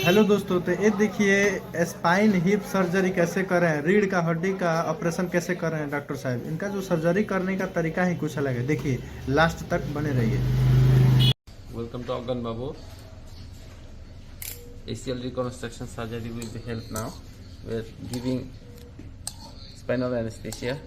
Hello दोस्तों, तो ये देखिए स्पाइन हिप सर्जरी कैसे कर रहे हैं। रीढ़ का हड्डी का ऑपरेशन कैसे कर रहे हैं डॉक्टर साहब। इनका जो सर्जरी करने का तरीका ही कुछ अलग है। देखिए लास्ट तक बने रहिए। Welcome to Afghan Babu. ACL reconstruction surgery will be held now. We are giving spinal anesthesia.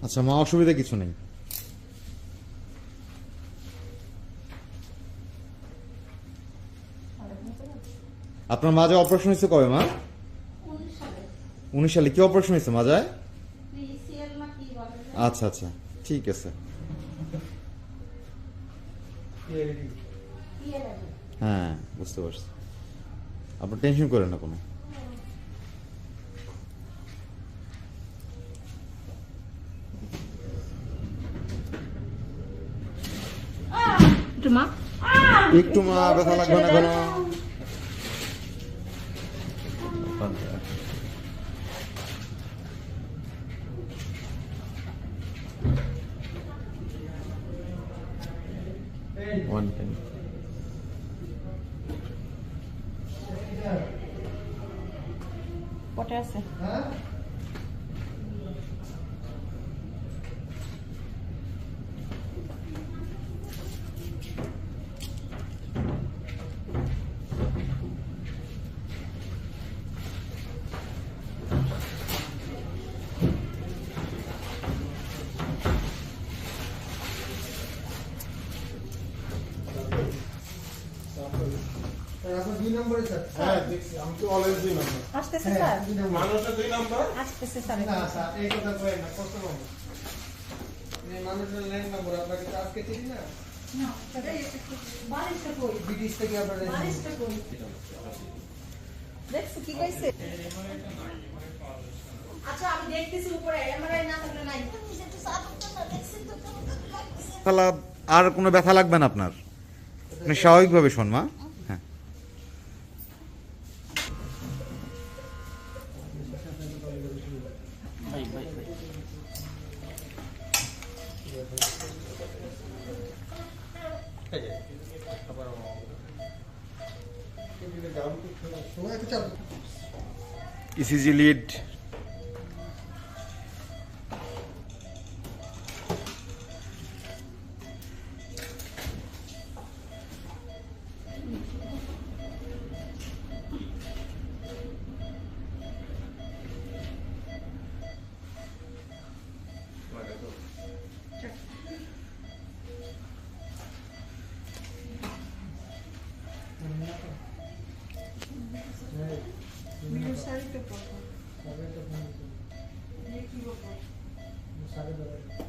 আচ্ছা মা, অসুবিধা কিছু নেই। আপনার মাঝে অপারেশন হয়েছে কবে মা? 19 সালে। কি অপারেশন হয়েছে মাজায়? আচ্ছা আচ্ছা, ঠিক আছে। হ্যাঁ বুঝতে পারছি, আপনার টেনশন করেন না কোনো। একটু মা, ব্যথা লাগবে না কোনো। One pen. পটে আছে। হ্যাঁ দেখছি, আমি তো অলওয়েজ 2 নম্বর আসতেছে স্যার। মানুষটা 2 নম্বর আসতেছে স্যার। না স্যার, এই কথা কই না, কষ্ট পাবো। এই মানুষের লাইন নম্বর আপনাকে তো আজকে চিনি না। না স্যার, বারিশটা কই? ব্রিটিশ থেকে আপনারা বারিশটা কই? দেখছো কি কইছে? আচ্ছা আমি দেখতেছি উপরে এমআরআই না থাকলে নাই। আর কোনো ব্যথা লাগবে না আপনার, আপনি স্বাভাবিকভাবে শোন মা। হ্যাঁ ইসিজি লিড। ভিডিও সারিতে পড়ো। দেখি বাবা। সাড়ে 12